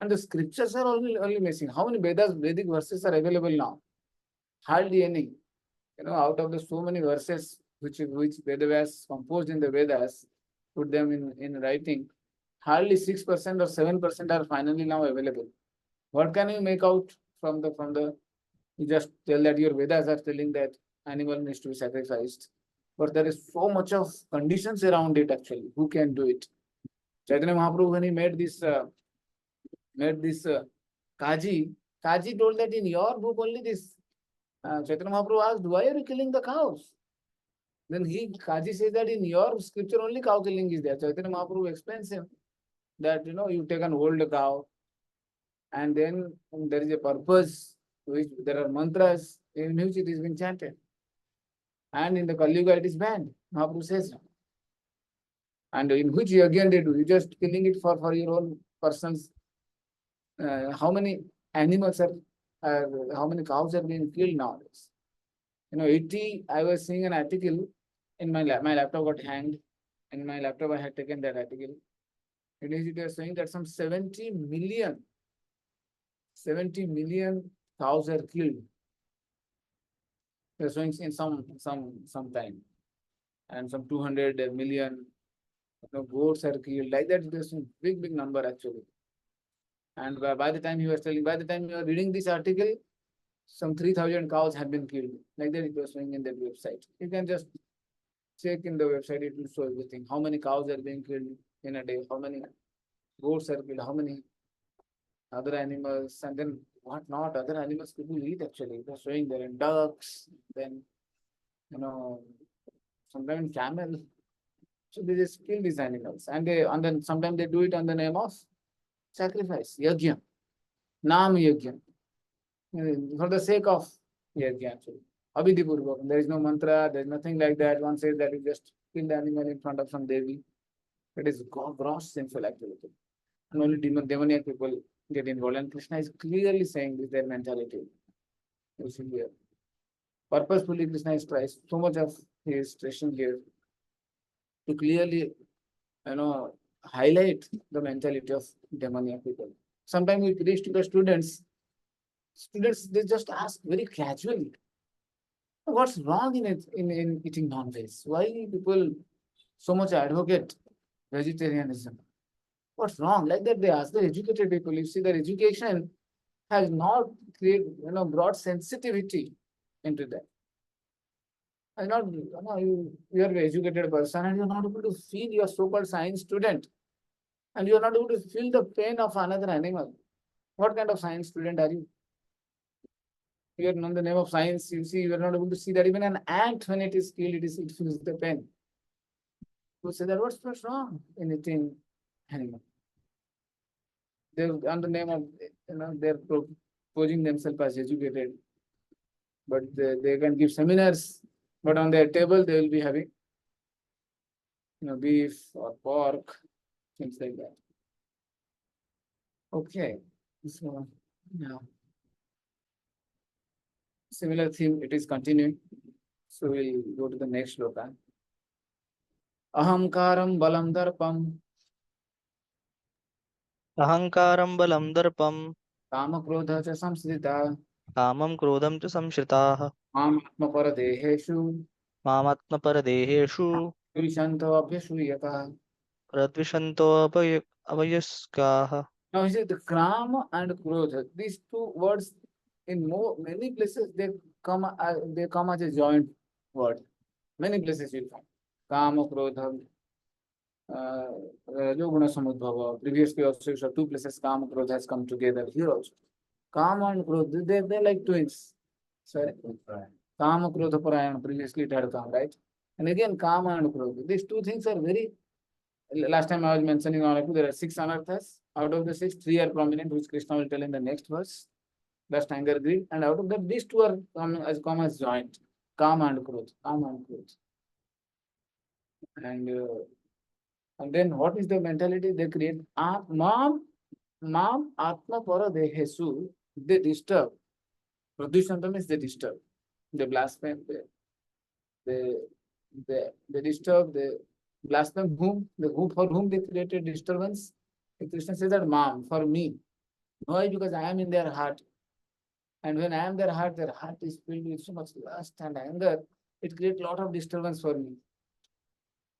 And the scriptures are only missing. How many Vedic verses are available now? Hardly any. Out of the so many verses which Vedas composed in the Vedas, put them in writing, hardly 6% or 7% are finally now available. What can you make out from the you just tell that your Vedas are telling that animal needs to be sacrificed. But there is so much of conditions around it actually. Who can do it? Chaitanya Mahaprabhu, when he made this Kaji told that in your book only this. Chaitanya Mahaprabhu asked, why are you killing the cows? Then Kaji says that in your scripture only cow killing is there. Chaitanya Mahaprabhu explains him that, you take an old cow and then there is a purpose, which there are mantras in which it is being chanted. And in the Kali Yuga it is banned. Mahaprabhu says. And in which again they do, you just killing it for your own persons. How many animals how many cows are being killed nowadays? 80, I was seeing an article in my laptop got hanged. In my laptop, I had taken that article. It was saying that some 70 million cows are killed. They're showing in some time. And some 200 million goats are killed. Like that, there's a big number actually. And by the time you are reading this article, some 3,000 cows have been killed. Like that, it was showing in that website. You can just check in the website, it will show everything. How many cows are being killed in a day, how many goats are killed, how many other animals, and then what not other animals people eat actually. They're showing there, and ducks, then sometimes camel. So they just kill these animals, and then sometimes they do it on the name of sacrifice, yajna, nam yajna, for the sake of yajna actually. Abhidhipurvakam. There is no mantra, there is nothing like that. One says that you just kill the animal in front of some devi. It is gross sinful activity. And only demoniac people get involved. And Krishna is clearly saying this, their mentality. You see here. Purposefully, Krishna is trying so much of his stressing here to clearly, highlight the mentality of demoniac people. Sometimes we preach to the students, they just ask very casually, what's wrong in eating non-veg? Why people so much advocate vegetarianism? What's wrong? Like that they ask the educated people. You see, their education has not brought sensitivity into that. And not, you are an educated person and you're not able to feel your so-called science student. And you're not able to feel the pain of another animal. What kind of science student are you? You are on the name of science, you see, you are not able to see that even an ant, when it is killed, it feels the pain. You say that what's wrong in eating animal? They're on the name of, they're posing themselves as educated, but they can give seminars, but on their table they will be having, beef or pork, things like that. Okay, so now. Similar theme, it is continuing. So we'll go to the next shloka. Ahamkaram balam darpam. Ahankaram balam darpam. Kama krodha cha samsrita. Kamam krodham cha samshritaah. Mamatma paradeheshu. Mamatma paradeheshu. Vishanto abhyashuyata. Pradvishanto avayaskaah. Now he said the Kram and Krodha, these two words in many places they come as a joint word. Many places you'll find. Kama, Krodha, Rajoguna Samudbhava. Previously also you saw two places Kama, Krodha has come together. Here also. Kama and Krodha, they're like twins. Sorry. Kama, Krodha, Parayana. Previously it had come, right? And again Kama and Krodha. These two things are very. Last time I was mentioning there are 6 anarthas. Out of the 6, 3 are prominent, which Krishna will tell in the next verse. lust, anger, greed, and out of that, these two are come as joint, calm and growth, calm and growth. And then what is the mentality they create? Mam atma para dehesu, they disturb. Pradushantam means they disturb. They blaspheme, they disturb, they blaspheme whom? For whom they created disturbance? The Krishna says that Mam, for me. Why? Because I am in their heart. And when I am their heart is filled with so much lust and anger, it creates a lot of disturbance for me.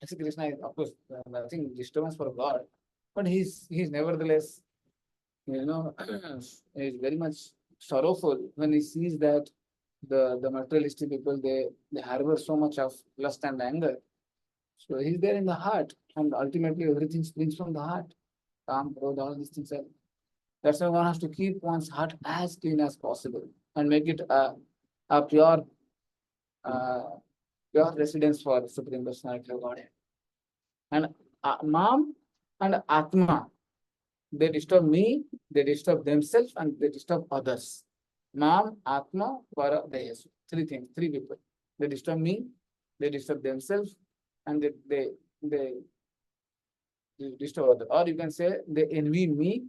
Actually, Krishna is, of course, nothing disturbance for God, but he's nevertheless, is very much sorrowful when he sees that the materialistic people they harbor so much of lust and anger. So he's there in the heart, and ultimately everything springs from the heart. Calm, growth, all these things are. That's why one has to keep one's heart as clean as possible and make it a pure residence for the Supreme Personality of Godhead. And Mam and Atma, they disturb me, they disturb themselves, and they disturb others. Mam, Atma, Para, Dehesu. Three things, three people. They disturb me, they disturb themselves, and they disturb others. Or you can say they envy me,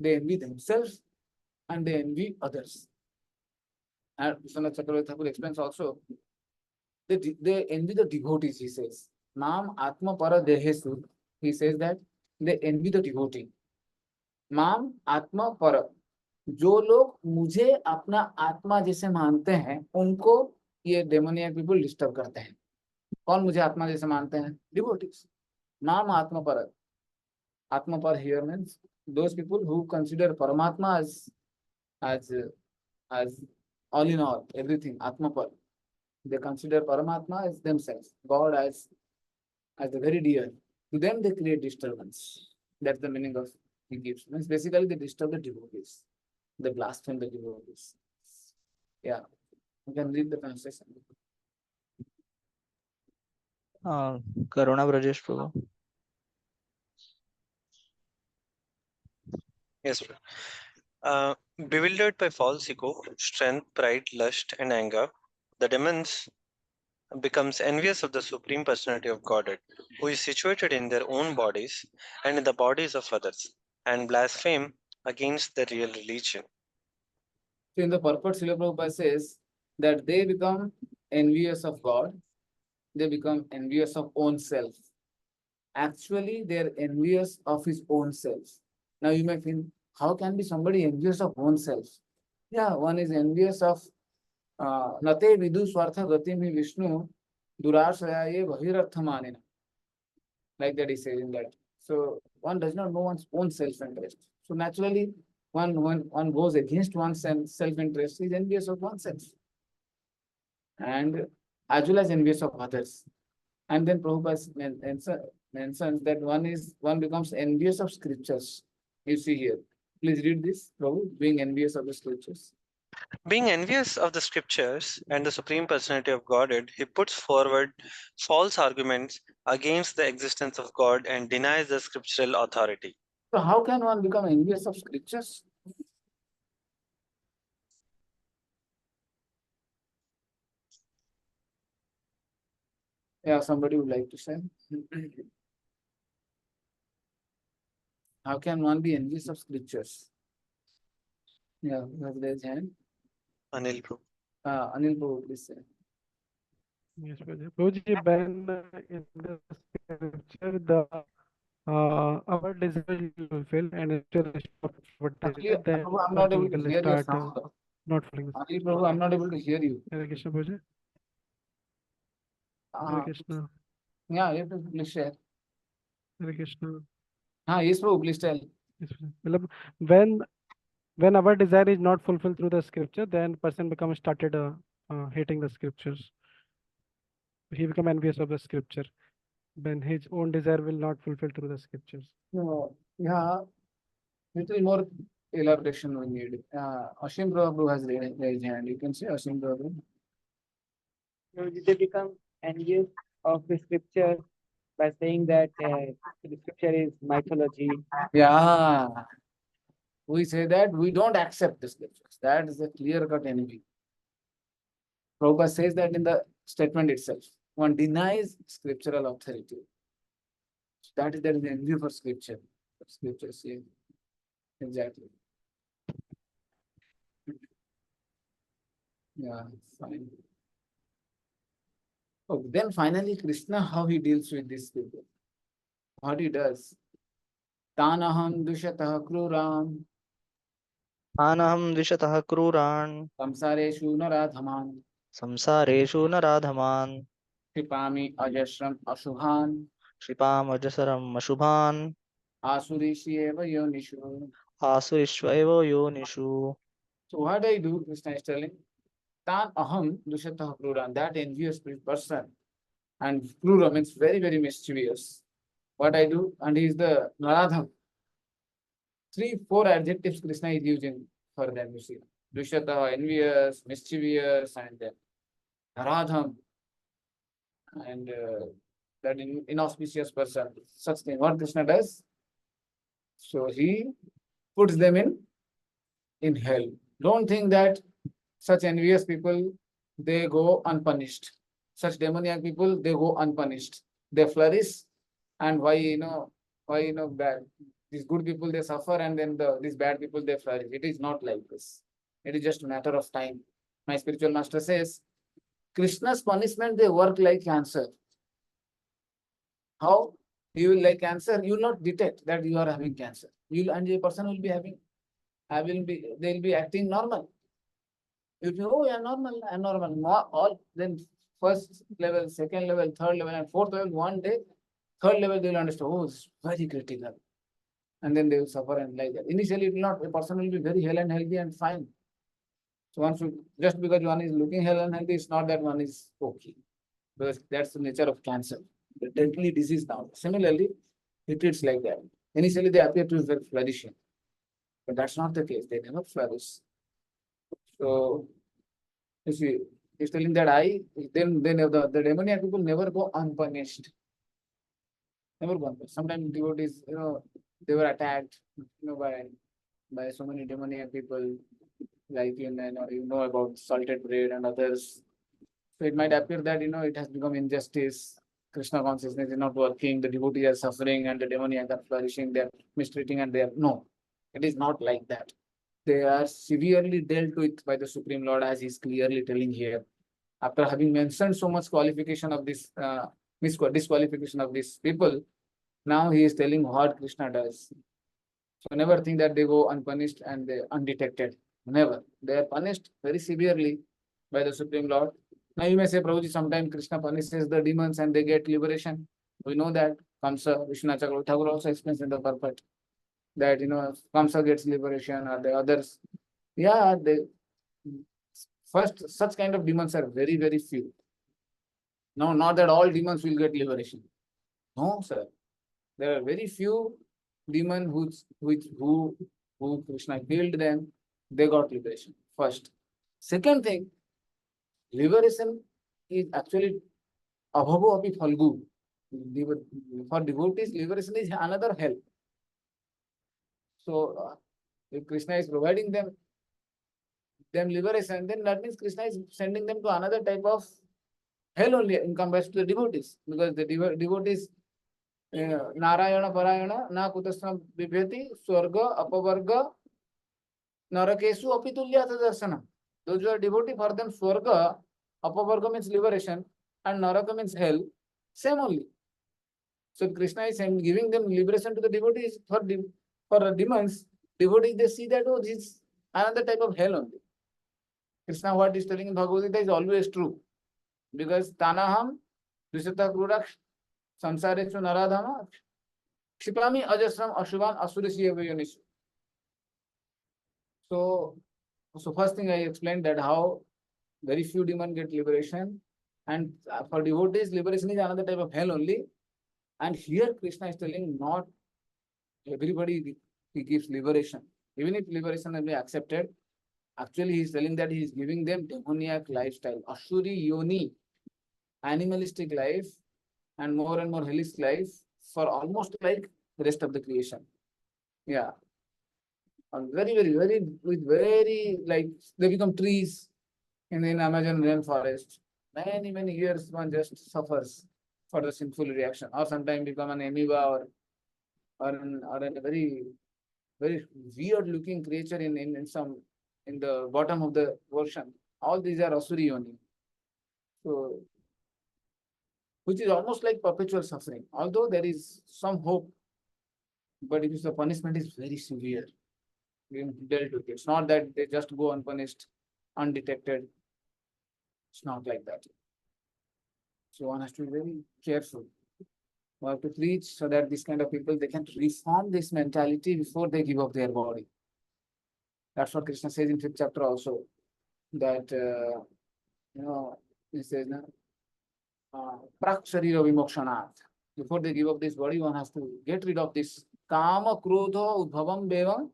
they envy themselves, and they envy others. And Vishwanath Chakravarti Thakur explains also, they envy the devotees, he says. Mam Atma Para Dehesu, he says that they envy the devotee. Mam Atma Para, जो लोग मुझे अपना आत्मा जैसे मानते हैं उनको ये डेमोनियक पीपल डिस्टर्ब करते हैं. कौन मुझे आत्मा जैसे मानते हैं? डिवोटीज. नाम आत्मा पर, आत्मा पर here means those people who consider Paramatma as all in all, everything, Atma par. They consider Paramatma as themselves, God as the very dear. To them they create disturbance. That's the meaning of he gives. Means basically they disturb the devotees. They blaspheme the devotees. Yeah. You can read the translation. Karuna Brajesh Prabhu. Yes, sir. Bewildered by false ego, strength, pride, lust, and anger, the demons becomes envious of the Supreme Personality of Godhead, who is situated in their own bodies and in the bodies of others, and blaspheme against the real religion. So in the purport, Srila Prabhupada says that they become envious of God, they become envious of own self. Actually, they are envious of his own self. Now you may think, how can be somebody envious of own self? Yeah, one is envious of Nate Vidu Swartha Gatimi Vishnu Durashaye Bhagirartha Manina. Like that he says in that. So one does not know one's own self-interest. So naturally, when one goes against one's self-interest, he is envious of oneself. And as well as envious of others. And then Prabhupada mentions that one becomes envious of scriptures. You see here. Please read this, Prabhu, being envious of the scriptures. Being envious of the scriptures and the Supreme Personality of Godhead, he puts forward false arguments against the existence of God and denies the scriptural authority. So how can one become envious of scriptures? Yeah, somebody would like to say. How can one be envious of scriptures? Yeah, raise hand. Anil Prabhu. Anil Prabhu, please say. Yes, Prabhuji, when in the scripture the our desire will fulfill and still stop what Actually, then Prabhu, I'm not able to will hear your start sound. not following. Anil Prabhu, I'm not able to hear you. Hare Krishna, Prabhuji. Hare Krishna. Yeah, you have to please share. Hare Krishna. Yes, Prabhu, please tell. Yes, Prabhuji. When our desire is not fulfilled through the scripture, then person started hating the scriptures. He become envious of the scripture when his own desire will not fulfill through the scriptures. No, yeah, little more elaboration we need. Ashim Prabhu has raised hand. You can say Ashim Prabhu. They become envious of the scripture by saying that the scripture is mythology. Yeah. we say that we don't accept the scriptures. That is a clear-cut envy. Prabhupada says that in the statement itself. One denies scriptural authority. That is there is an envy for scripture. Scripture says exactly. Yeah, fine. Oh, then finally, Krishna, how he deals with these people. What he does. Tanaham dushatah kruram Anaham dvishatah kruran samsareshu naradhaman samsareshu naradhaman kripami ajasram ashubhan Shripam ajasaram ashubhan asurishi eva yonishu. asurishvaivo yonishu. So what I do, Krishna is telling, Tan aham dushatah kruram, that envious person. And krura means very, very mischievous. What I do, and he is the naradham. 3-4 adjectives Krishna is using for them, you see. Dushatah, envious, mischievous, and then naradham, and that inauspicious person. Such thing. What Krishna does? So he puts them in hell. Don't think that such envious people, they go unpunished. Such demoniac people, they go unpunished. They flourish, and why bad? These good people, they suffer, and then these bad people, they flourish. It is not like this. It is just a matter of time. My spiritual master says, Krishna's punishment, they work like cancer. How? You will like cancer, you will not detect that you are having cancer. And a person will be they'll be acting normal. You think, oh, yeah, normal, I'm normal. Then first level, second level, third level, and fourth level, one day, third level, they will understand, oh, it's very critical. And then they will suffer and like that. Initially, it will not, a person will be very hell and healthy and fine. So one should, just because one is looking hell and healthy, it's not that one is okay. Because that's the nature of cancer. The deadly disease now. Similarly, it is like that. Initially, they appear to be very flourishing. But that's not the case. They never flourish. So, you see, he's telling that then the demoniac people never go unpunished. Never go unpunished. Sometimes devotees, they were attacked, by so many demoniac people, like you know about salted bread and others. So it might appear that it has become injustice. Krishna consciousness is not working. The devotees are suffering, and the demoniac are flourishing. They are mistreating, and they are no. It is not like that. They are severely dealt with by the Supreme Lord, as he is clearly telling here. After having mentioned so much qualification of this disqualification of these people, now he is telling what Krishna does. So never think that they go unpunished and they undetected. Never. They are punished very severely by the Supreme Lord. Now you may say, Prabhuji, sometimes Krishna punishes the demons and they get liberation. We know that. Kamsa, Vishnu Chakravarti Thakur also explains in the purport that Kamsa gets liberation, or the others. Yeah, first such kind of demons are very, very few. No, not that all demons will get liberation. No, sir. There are very few demons who Krishna killed them, they got liberation. First. Second thing, liberation is actually abhavo api phalgu. For devotees, liberation is another help. So if Krishna is providing them liberation, then that means Krishna is sending them to another type of hell only in comparison to the devotees. Because the devotees, Narayana Parayana, na kutasna bibhyati, swarga, apavarga, narakesu apitulyata darsana. Those who are devotee, for them swarga, apavarga means liberation, and naraka means hell, same only. So Krishna is giving them liberation to the devotees. For the demons, devotees, they see that, oh, this is another type of hell only. Krishna, what is telling in Bhagavad Gita is always true. Because Tanaham, Dusata Krudak, Samsarechu Naradhama, Kshipami Ajasram Ashubhan Asurisi Avayonishu. So first thing I explained that how very few demons get liberation, and for devotees, liberation is another type of hell only. And here Krishna is telling not everybody he gives liberation. Even if liberation will be accepted, actually he is telling that he is giving them demoniac lifestyle, Ashuri Yoni, animalistic life, and more hellish life for almost like the rest of the creation. Yeah. And with very, like, they become trees in Amazon rainforest. Many years one just suffers for the sinful reaction, or sometimes become an amoeba, or a very weird looking creature in the bottom of the ocean. All these are asuri yoni. So, which is almost like perpetual suffering. Although there is some hope, but it is the punishment is very severe being dealt with. It's not that they just go unpunished, undetected. It's not like that. So one has to be very careful. We have to preach so that this kind of people, they can reform this mentality before they give up their body. That's what Krishna says in 5th chapter also. That he says, prak sharira vimokshanat. Before they give up this body, one has to get rid of this kama krodha udbhavam bevam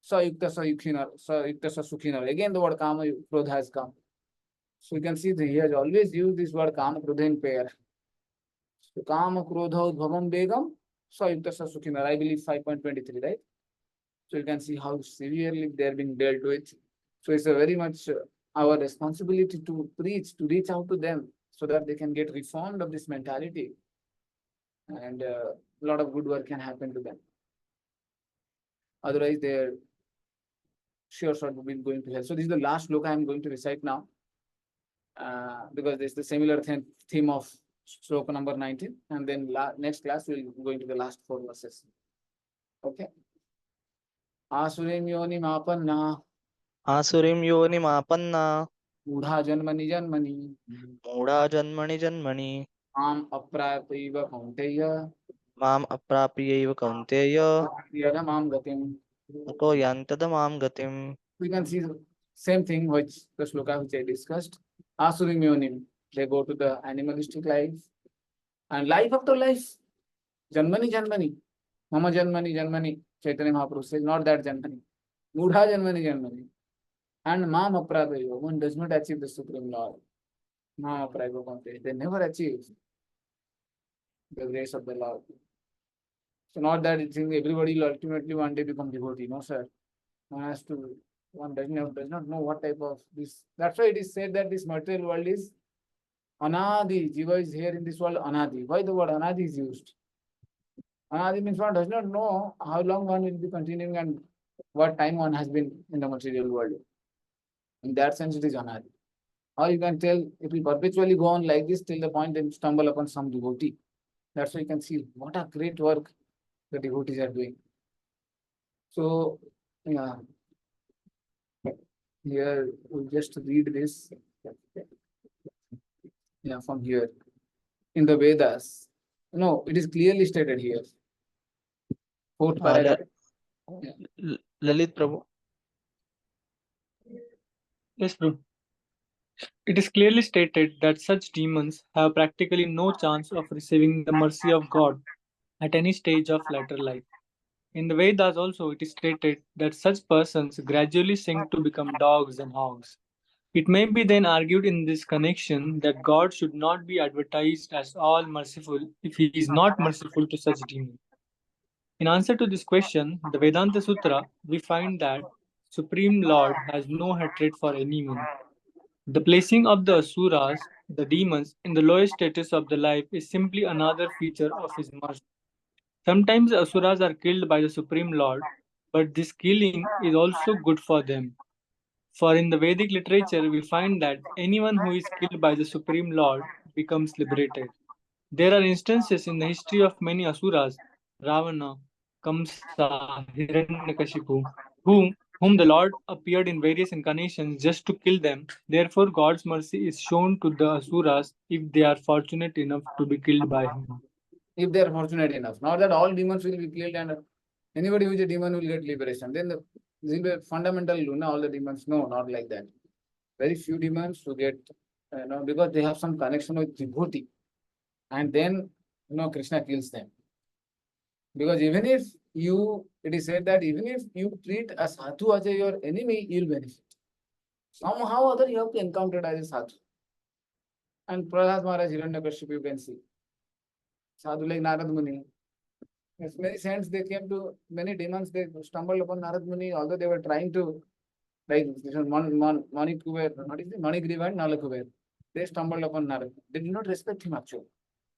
sayukta sukhinar. Again, the word kama krodha has come. So you can see that he has always used this word kama krodha in pair. So kama krodha udbhavam begam sayukta sukhinar. I believe 5.23, right? So you can see how severely they are being dealt with. So it's a very much our responsibility to preach, to reach out to them so that they can get reformed of this mentality, and a lot of good work can happen to them. Otherwise, they're sure will be going to hell. So this is the last sloka I'm going to recite now, because it's the similar theme of sloka number 19, and then next class we'll go into the last 4 verses. Okay. Asurim yoni mapanna. आसुरीं योनिमापन्ना मूढ़ा जन्मनि जन्मनि मूढ़ा जन्मनि जन्मनि माम अप्राप्यैव कौन्तेय माम् अप्राप्यैव कौन्तेय माम गतिम. ततो यान्त्यधमां गतिम्. We can see the same thing which the sloka which I discussed. Asurim yonim, they go to the animalistic life, and life after life. Janmani Janmani, Mama Janmani Janmani, Chaitanya Mahaprabhu says, not that Janmani. Mudha Janmani Janmani. And Mam Apradayo, one does not achieve the Supreme Lord. Mam Apradayo, they never achieve the grace of the Lord. So not that it's everybody will ultimately one day become devotee. No, sir. One does not know what type of this. That's why it is said that this material world is Anadi. Jiva is here in this world, Anadi. Why the word Anadi is used? Anadi means one does not know how long one will be continuing and what time one has been in the material world. In that sense, it is Anadi. Or you can tell it will perpetually go on like this till the point they stumble upon some devotee. That's why you can see what a great work the devotees are doing. So, yeah. Here we'll just read this. Yeah, from here. In the Vedas. No, it is clearly stated here. 4th paragraph. Lalit Prabhu. Yes, Prabhu. It is clearly stated that such demons have practically no chance of receiving the mercy of God at any stage of later life. In the Vedas also it is stated that such persons gradually sink to become dogs and hogs. It may be then argued in this connection that God should not be advertised as all merciful if he is not merciful to such demons. In answer to this question, the Vedanta Sutra, we find that Supreme Lord has no hatred for anyone. The placing of the asuras, the demons, in the lowest status of the life is simply another feature of his mercy. Sometimes the asuras are killed by the Supreme Lord, but this killing is also good for them. For in the Vedic literature, we find that anyone who is killed by the Supreme Lord becomes liberated. There are instances in the history of many asuras, Ravana, Kamsa, Hiranyakashipu, whom the Lord appeared in various incarnations just to kill them. Therefore, God's mercy is shown to the asuras if they are fortunate enough to be killed by him. If they are fortunate enough. Not that all demons will be killed and anybody who is a demon will get liberation. Then there will be a fundamental rule, all the demons. No, not like that. Very few demons who get, because they have some connection with devotee. And then, Krishna kills them. Because even if it is said that even if you treat a sadhu as your enemy, you'll benefit. Somehow or other you have to encounter it as a sadhu. And Prahlad Maharaj, Hiranyakashipu, you can see. Sadhu like Narad Muni. Yes, many saints they came to many demons. They stumbled upon Narad Muni, although they were trying to like this one Manikuber, what is it? Manigriva and Nalakuber. They stumbled upon Narad. They did not respect him actually.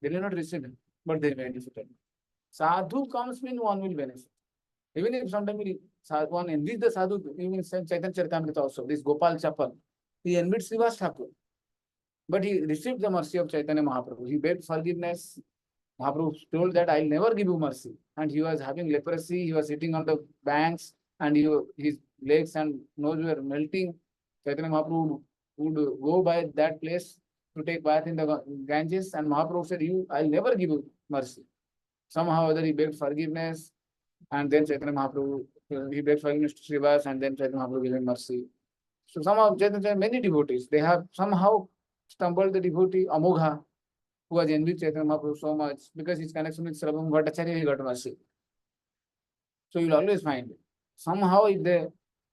They did not receive him, but they benefited. Sadhu comes mean one will benefit. Even if sometimes one envies the sadhu, even in Chaitanya Charitamrita also, this Gopal Chapal, he envied Srivas Thakur. But he received the mercy of Chaitanya Mahaprabhu. He begged forgiveness. Mahaprabhu told that I'll never give you mercy. And he was having leprosy. He was sitting on the banks and his legs and nose were melting. Chaitanya Mahaprabhu would go by that place to take bath in the Ganges. And Mahaprabhu said, I'll never give you mercy. Somehow or other he begged forgiveness. And then Chaitanya Mahaprabhu, he begged forgiveness to Srivas and then Chaitanya Mahaprabhu gave him mercy. So somehow Chaitanya, many devotees, they have somehow stumbled the devotee Amogha, who was envied Chaitanya Mahaprabhu so much because his connection with Sarvabhauma Bhattacharya, he got mercy. So you'll always find somehow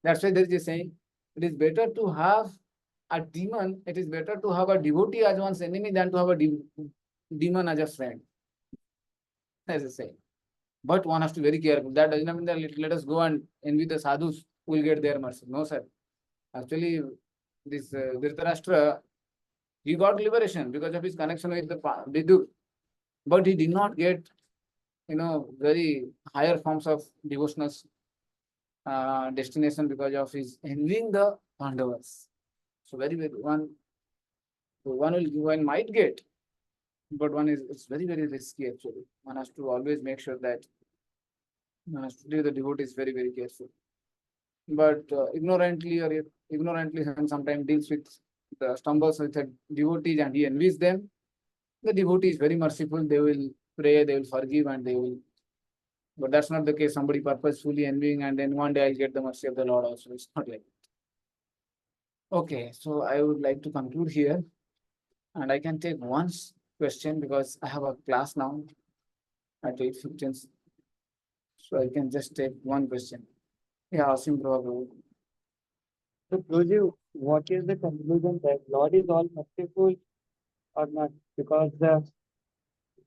that's why there is a saying, it is better to have a demon, it is better to have a devotee as one's enemy than to have a demon as a friend. That's a saying. But one has to be very careful. That doesn't mean that let us go and envy the sadhus who will get their mercy. No, sir. Actually, this Dhritarashtra, he got liberation because of his connection with the Vidur. But he did not get, very higher forms of devotional destination because of his envying the Pandavas. So very, very one might get, but it's very, very risky actually. One has to always make sure that one has to do the devotee is very, very careful. But ignorantly and sometimes deals with the stumbles with the devotees and he envies them. The devotee is very merciful. They will pray, they will forgive, and they will. But that's not the case. Somebody purposefully envying, and then one day I'll get the mercy of the Lord also. It's not like that. Okay, so I would like to conclude here, and I can take one question because I have a class now at 8:15. So I can just take one question. Yeah, Asim Prabhu. So, Guruji, what is the conclusion that Lord is all merciful or not? Because the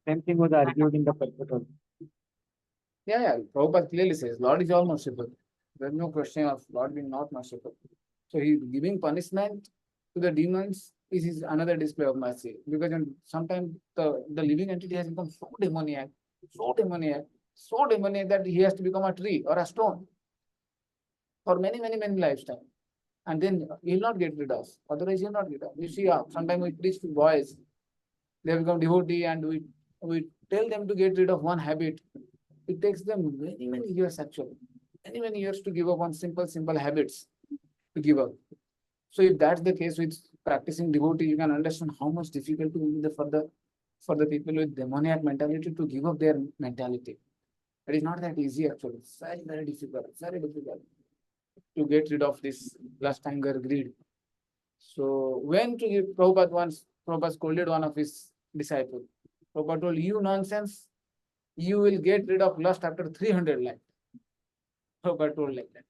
same thing was argued in the purport. Yeah. Prabhupada clearly says, Lord is all merciful. There's no question of Lord being not merciful. So he giving punishment to the demons is another display of mercy. Because sometimes the living entity has become so demoniac that he has to become a tree or a stone for many, many, many lifetimes. And then he'll not get rid of. Otherwise, he'll not get rid of. You see, sometimes we teach boys, they become devotee and we tell them to get rid of one habit. It takes them many, many years actually. Many, many years to give up on simple habits to give up. So if that's the case with practicing devotee, you can understand how much difficult it will be for the people with demoniac mentality to give up their mentality. It is not that easy actually. It's very, very difficult to get rid of this lust, anger, greed. So when to give Prabhupada scolded one of his disciples. Prabhupada told, you nonsense, you will get rid of lust after 300 lives. Prabhupada told like that,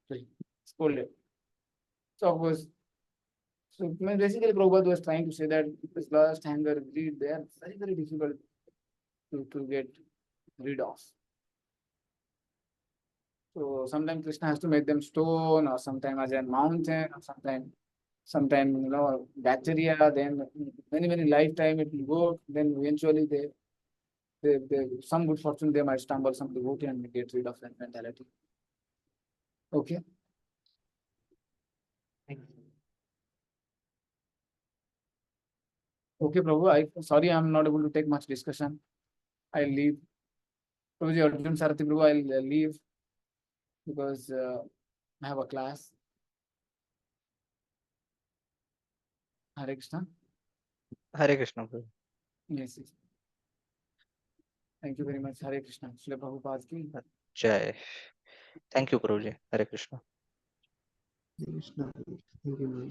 scolded. So of course, basically Prabhupada was trying to say that this lust, anger, greed, they are very, very difficult to get rid of. So sometimes Krishna has to make them stone, or sometimes as a mountain, or sometimes bacteria. Then many lifetime it will go. Then eventually they some good fortune they might stumble some devotee and get rid of that mentality. Okay. Okay, Prabhu. Sorry, I'm not able to take much discussion. I'll leave. Prabhuji Arjun Sarati Prabhu, I'll leave because I have a class. Hare Krishna. Hare Krishna, Prabhu. Yes. Thank you very much. Hare Krishna. Srila Prabhupada ki. Jai. Thank you, Prabhuji. Hare Krishna. Krishna. Thank you.